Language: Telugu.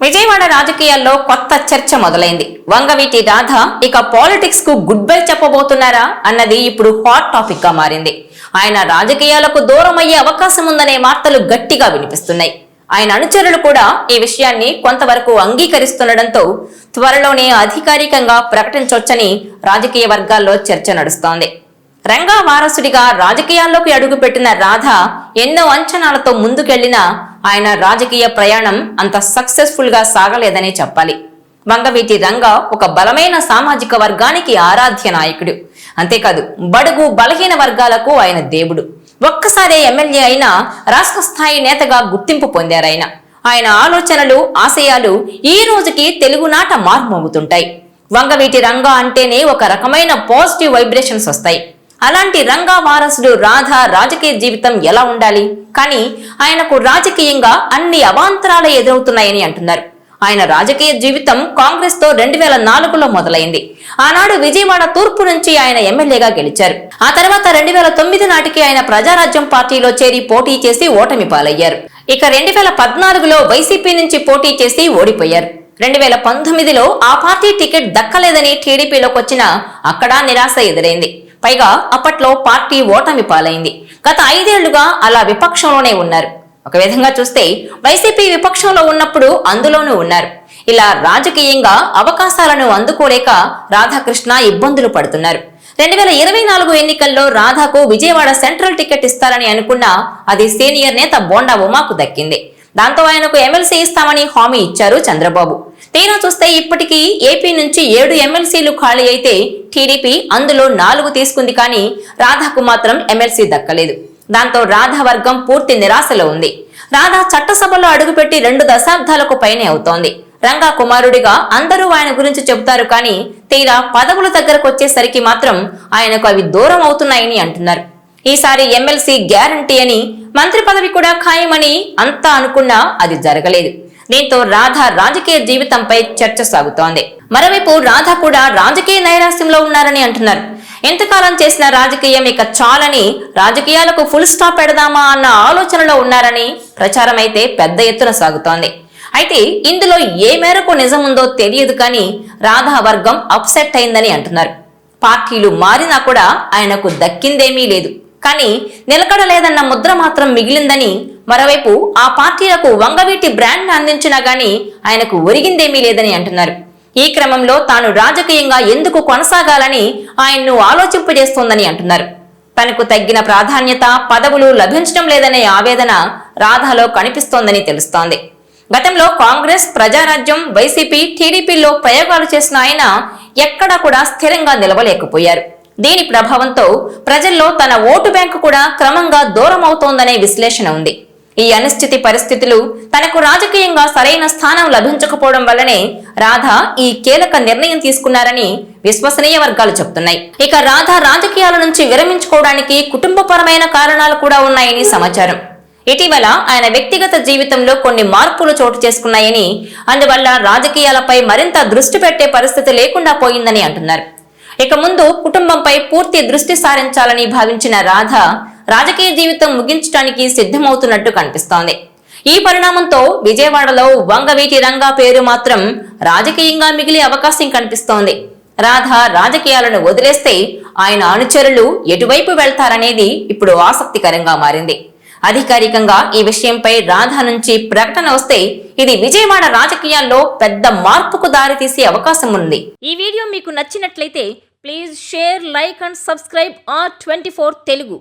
విజయవాడ రాజకీయాల్లో కొత్త చర్చ మొదలైంది. వంగవీటి రాధ ఇక పాలిటిక్స్ కు గుడ్ బై చెప్పబోతున్నారా అన్నది ఇప్పుడు హాట్ టాపిక్ గా మారింది. ఆయన రాజకీయాలకు దూరం అయ్యే అవకాశం ఉందనే వార్తలు గట్టిగా వినిపిస్తున్నాయి. ఆయన అనుచరులు కూడా ఈ విషయాన్ని కొంతవరకు అంగీకరిస్తుండటంతో త్వరలోనే అధికారికంగా ప్రకటించొచ్చని రాజకీయ వర్గాల్లో చర్చ నడుస్తోంది. రంగా వారసుడిగా రాజకీయాల్లోకి అడుగుపెట్టిన రాధ ఎన్నో అంచనాలతో ముందుకెళ్లినా ఆయన రాజకీయ ప్రయాణం అంత సక్సెస్ఫుల్ గా సాగలేదనే చెప్పాలి. వంగవీటి రంగా ఒక బలమైన సామాజిక వర్గానికి ఆరాధ్య నాయకుడు. అంతేకాదు బడుగు బలహీన వర్గాలకు ఆయన దేవుడు. ఒక్కసారే ఎమ్మెల్యే అయినా రాష్ట్ర స్థాయి నేతగా గుర్తింపు పొందారాయన. ఆయన ఆలోచనలు ఆశయాలు ఈ రోజుకి తెలుగునాట మార్మోగుతుంటాయి. వంగవీటి రంగా అంటేనే ఒక రకమైన పాజిటివ్ వైబ్రేషన్స్ వస్తాయి. అలాంటి రంగా వారసుడు రాధ రాజకీయ జీవితం ఎలా ఉండాలి? కానీ ఆయనకు రాజకీయంగా అన్ని అవాంతరాలు ఎదురవుతున్నాయని అంటున్నారు. ఆయన రాజకీయ జీవితం కాంగ్రెస్ తో 2004లో మొదలైంది. ఆనాడు విజయవాడ తూర్పు నుంచి ఆయన ఎమ్మెల్యేగా గెలిచారు. ఆ తర్వాత 2009 నాటికి ఆయన ప్రజారాజ్యం పార్టీలో చేరి పోటీ చేసి ఓటమి పాలయ్యారు. ఇక 2014లో వైసీపీ నుంచి పోటీ చేసి ఓడిపోయారు. 2019లో ఆ పార్టీ టికెట్ దక్కలేదని టీడీపీలోకి వచ్చినా అక్కడ నిరాశ ఎదురైంది. పైగా అప్పట్లో పార్టీ ఓటమి పాలైంది. గత 5 ఏళ్లుగా అలా విపక్షంలోనే ఉన్నారు. ఒక విధంగా చూస్తే వైసీపీ విపక్షంలో ఉన్నప్పుడు అందులోనూ ఉన్నారు. ఇలా రాజకీయంగా అవకాశాలను అందుకోలేక రాధాకృష్ణ ఇబ్బందులు పడుతున్నారు. 2024 ఎన్నికల్లో రాధాకు విజయవాడ సెంట్రల్ టికెట్ ఇస్తారని అనుకున్నా అది సీనియర్ నేత బోండా ఉమాకు దక్కింది. దాంతో ఆయనకు ఎమ్మెల్సీ ఇస్తామని హామీ ఇచ్చారు చంద్రబాబు. తీరా చూస్తే ఇప్పటికీ ఏపీ నుంచి 7 ఎమ్మెల్సీలు ఖాళీ అయితే టీడీపీ అందులో 4 తీసుకుంది. కానీ రాధాకు మాత్రం ఎమ్మెల్సీ దక్కలేదు. దాంతో రాధా వర్గం పూర్తి నిరాశలో ఉంది. రాధా చట్టసభలో అడుగుపెట్టి 2 దశాబ్దాలకు పైనే అవుతోంది. రంగా కుమారుడిగా అందరూ ఆయన గురించి చెబుతారు. కానీ తీరా పదవుల దగ్గరకు వచ్చేసరికి మాత్రం ఆయనకు అవి దూరం అవుతున్నాయని అంటున్నారు. ఈసారి ఎమ్మెల్సీ గ్యారంటీ అని, మంత్రి పదవి కూడా ఖాయమని అంతా అనుకున్నా అది జరగలేదు. దీంతో రాధా రాజకీయ జీవితంపై చర్చ సాగుతోంది. మరోవైపు రాధా కూడా రాజకీయ నైరాశ్యంలో ఉన్నారని అంటున్నారు. ఎంతకాలం చేసిన రాజకీయం ఇక చాలని, రాజకీయాలకు ఫుల్ స్టాప్ పెడదామా అన్న ఆలోచనలో ఉన్నారని ప్రచారం అయితే పెద్ద ఎత్తున సాగుతోంది. అయితే ఇందులో ఏ మేరకు నిజముందో తెలియదు. కానీ రాధా వర్గం అప్సెట్ అయిందని అంటున్నారు. పార్టీలు మారినా కూడా ఆయనకు దక్కిందేమీ లేదు. కానీ నిలకడలేదన్న ముద్ర మాత్రం మిగిలిందని, మరోవైపు ఆ పార్టీలకు వంగవీటి బ్రాండ్ అందించినా గానీ ఆయనకు ఒరిగిందేమీ లేదని అంటున్నారు. ఈ క్రమంలో తాను రాజకీయంగా ఎందుకు కొనసాగాలని ఆయన్ను ఆలోచింపజేస్తోందని అంటున్నారు. తనకు తగ్గిన ప్రాధాన్యత, పదవులు లభించడం లేదనే ఆవేదన రాధాలో కనిపిస్తోందని తెలుస్తోంది. గతంలో కాంగ్రెస్, ప్రజారాజ్యం, వైసీపీ, టీడీపీలో ప్రయోగాలు చేసిన ఆయన ఎక్కడా కూడా స్థిరంగా నిలవలేకపోయారు. దీని ప్రభావంతో ప్రజల్లో తన ఓటు బ్యాంకు కూడా క్రమంగా దూరం అవుతోందనే విశ్లేషణ ఉంది. ఈ అనిశ్చితి పరిస్థితులు తనకు రాజకీయంగా సరైన స్థానం లభించకపోవడం వల్లనే రాధా ఈ కీలక నిర్ణయం తీసుకున్నారని విశ్వసనీయ వర్గాలు చెబుతున్నాయి. ఇక రాధా రాజకీయాల నుంచి విరమించుకోవడానికి కుటుంబపరమైన కారణాలు కూడా ఉన్నాయని సమాచారం. ఇటీవల ఆయన వ్యక్తిగత జీవితంలో కొన్ని మార్పులు చోటు చేసుకున్నాయని, అందువల్ల రాజకీయాలపై మరింత దృష్టి పెట్టే పరిస్థితి లేకుండా పోయిందని అంటున్నారు. ఇక ముందు కుటుంబంపై పూర్తి దృష్టి సారించాలని భావించిన రాధ రాజకీయ జీవితం ముగించడానికి సిద్ధమవుతున్నట్టు కనిపిస్తోంది. ఈ పరిణామంతో విజయవాడలో వంగవీటి రంగా పేరు మాత్రం రాజకీయంగా మిగిలే అవకాశం కనిపిస్తోంది. రాధ రాజకీయాలను వదిలేస్తే ఆయన అనుచరులు ఎటువైపు వెళ్తారనేది ఇప్పుడు ఆసక్తికరంగా మారింది. అధికారికంగా ఈ విషయంపై రాధా నుంచి ప్రకటన వస్తే ఇది విజయవాడ రాజకీయాల్లో పెద్ద మార్పుకు దారితీసే అవకాశం ఉంది. ఈ వీడియో మీకు నచ్చినట్లయితే please share, like and subscribe R24 Telugu.